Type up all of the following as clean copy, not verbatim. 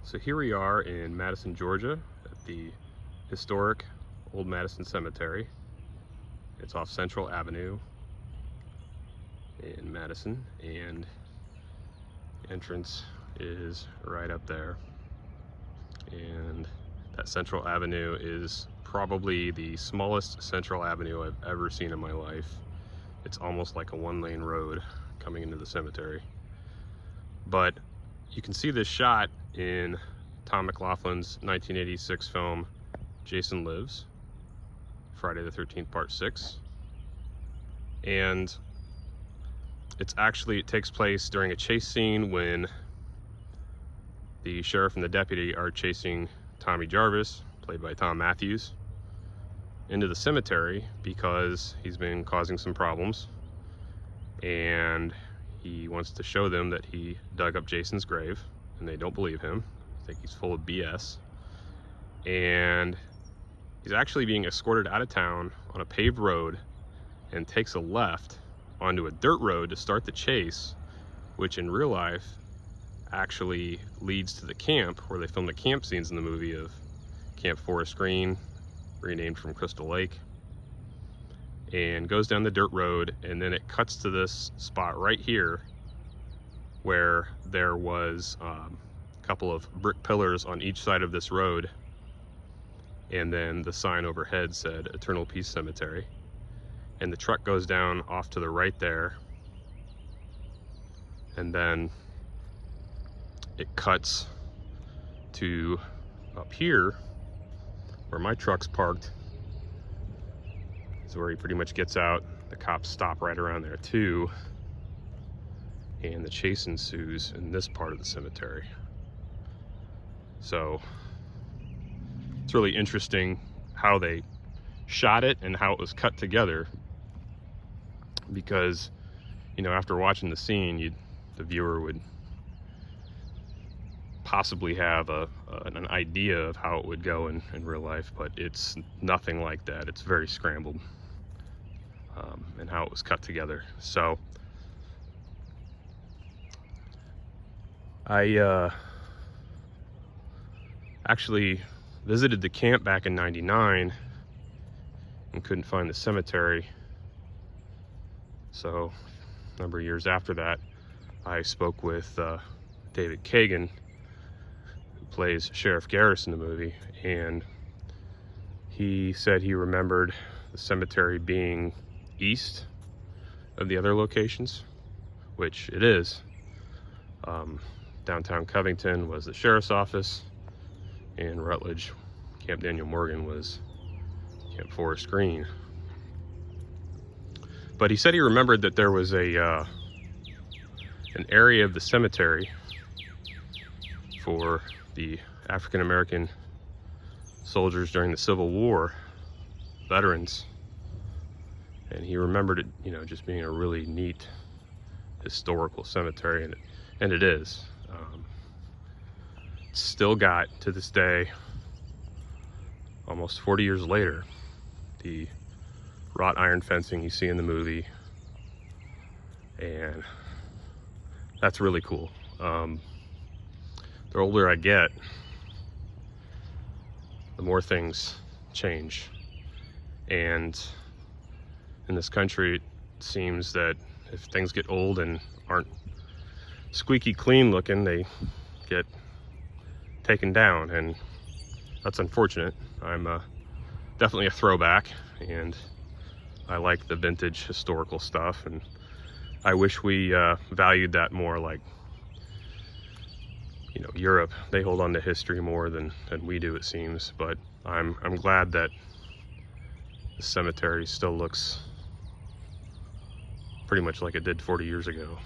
So here we are in Madison, Georgia at the historic Old Madison Cemetery. It's off Central Avenue in Madison, and the entrance is right up there. And that Central Avenue is probably the smallest Central Avenue I've ever seen in my life. It's almost like a one-lane road coming into the cemetery. But you can see this shot in Tom McLaughlin's 1986 film Jason Lives, Friday the 13th Part 6. And it takes place during a chase scene when the sheriff and the deputy are chasing Tommy Jarvis, played by Thom Mathews, into the cemetery because he's been causing some problems, and he wants to show them that he dug up Jason's grave, and they don't believe him. I think he's full of BS. And he's actually being escorted out of town on a paved road and takes a left onto a dirt road to start the chase, which in real life actually leads to the camp where they filmed the camp scenes in the movie of Camp Forest Green, renamed from Crystal Lake, and goes down the dirt road, and then it cuts to this spot right here where there was a couple of brick pillars on each side of this road, and then the sign overhead said Eternal Peace Cemetery, and the truck goes down off to the right there, and then it cuts to up here where my truck's parked. Is where he pretty much gets out. The cops stop right around there too, and the chase ensues in this part of the cemetery. So it's really interesting how they shot it and how it was cut together, because, you know, after watching the scene, the viewer would possibly have an idea of how it would go in real life, but it's nothing like that. It's very scrambled, and how it was cut together. So I actually visited the camp back in '99 and couldn't find the cemetery. So a number of years after that, I spoke with David Kagan, who plays Sheriff Garris in the movie, and he said he remembered the cemetery being east of the other locations, which it is. Downtown Covington was the sheriff's office, and Rutledge, Camp Daniel Morgan, was Camp Forest Green. But he said he remembered that there was an area of the cemetery for the African-American soldiers during the Civil War, veterans, and he remembered it, you know, just being a really neat historical cemetery, and it is. It's still got, to this day, almost 40 years later, the wrought iron fencing you see in the movie, and that's really cool. The older I get, the more things change, and in this country it seems that if things get old and aren't squeaky clean looking, they get taken down, and that's unfortunate. I'm definitely a throwback, and I like the vintage historical stuff, and I wish we valued that more. Like, you know, Europe, they hold on to history more than we do, it seems. But I'm glad that the cemetery still looks pretty much like it did 40 years ago.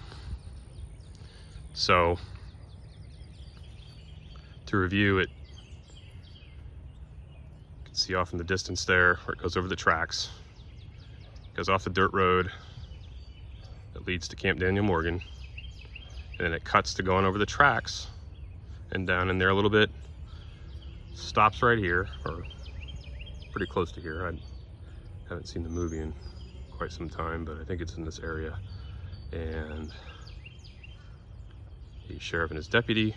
So to review it, you can see off in the distance there where it goes over the tracks. It goes off the dirt road that leads to Camp Daniel Morgan, and then it cuts to going over the tracks and down in there a little bit, stops right here, or pretty close to here. I haven't seen the movie in quite some time, but I think it's in this area. And the sheriff and his deputy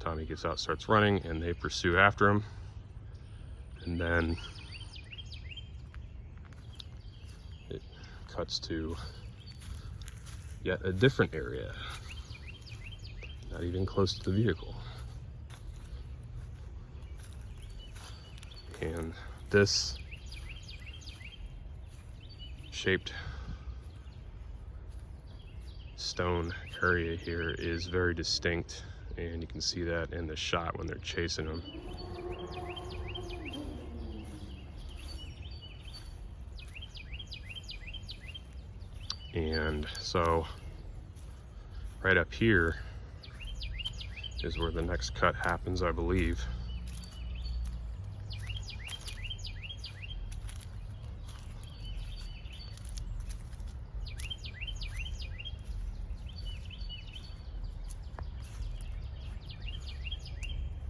Tommy gets out, starts running, and they pursue after him. And then it cuts to yet a different area, not even close to the vehicle. And this shaped stone area here is very distinct, and you can see that in the shot when they're chasing them. And so right up here is where the next cut happens, I believe.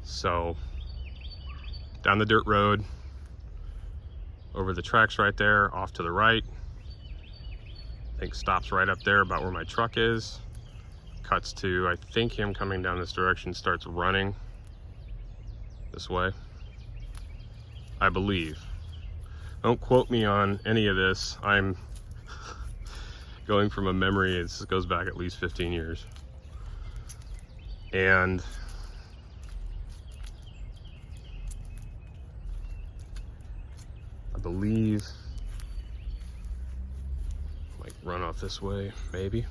So down the dirt road, over the tracks right there, off to the right. I think stops right up there about where my truck is. Cuts to, I think, him coming down this direction, starts running this way, I believe. Don't quote me on any of this. I'm going from a memory. This goes back at least 15 years. And I believe might run off this way, maybe.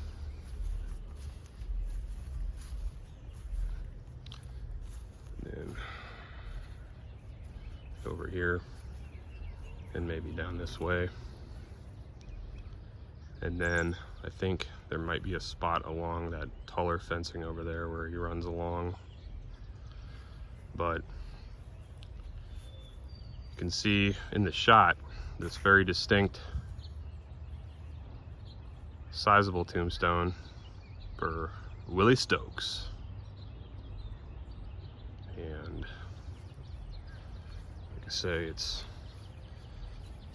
And then over here, and maybe down this way. And then I think there might be a spot along that taller fencing over there where he runs along. But you can see in the shot this very distinct, sizable tombstone for Willie Stokes. And like I say, it's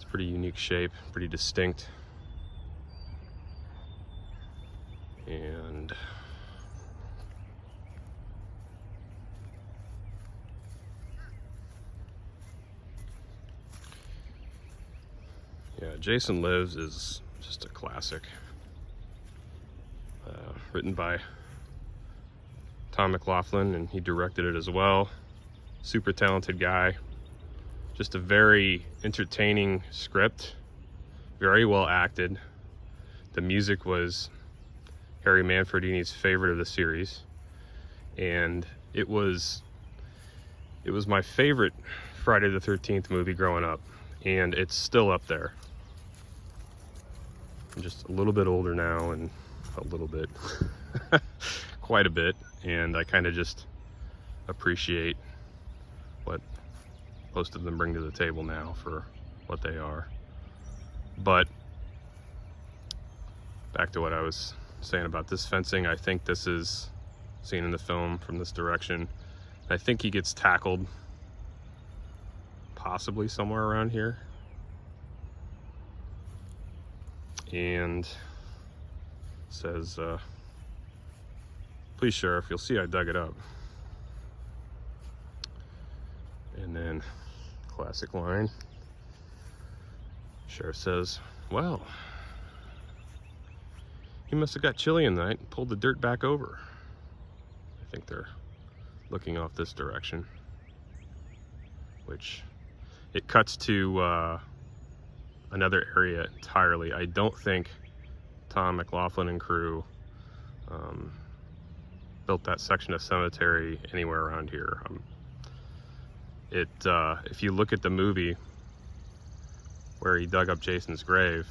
pretty unique shape, pretty distinct. And yeah, Jason Lives is just a classic. Written by Tom McLoughlin, and he directed it as well. Super talented guy. Just a very entertaining script, very well acted. The music was Harry Manfredini's favorite of the series, and it was my favorite Friday the 13th movie growing up, and it's still up there. I'm just a little bit older now, and a little bit, quite a bit, and I kind of just appreciate what most of them bring to the table now for what they are. But back to what I was saying about this fencing, I think this is seen in the film from this direction. I think he gets tackled possibly somewhere around here. And says, "Please, Sheriff, you'll see I dug it up." And then classic line, Sheriff says, "Well, he must have got chilly in the night and pulled the dirt back over." I think they're looking off this direction, which it cuts to another area entirely. I don't think Tom McLoughlin and crew built that section of cemetery anywhere around here. If you look at the movie where he dug up Jason's grave,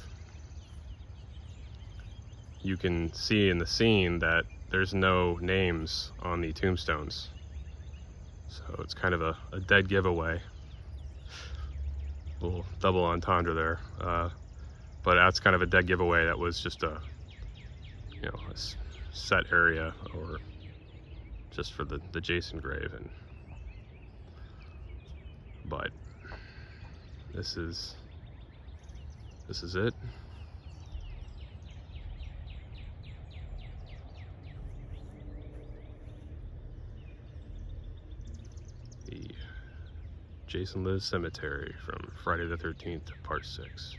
you can see in the scene that there's no names on the tombstones. So it's kind of a dead giveaway. Little double entendre there. But that's kind of a dead giveaway. That was just a set area, or just for the Jason grave. But this is it. the Jason Lives Cemetery from Friday the 13th, Part 6.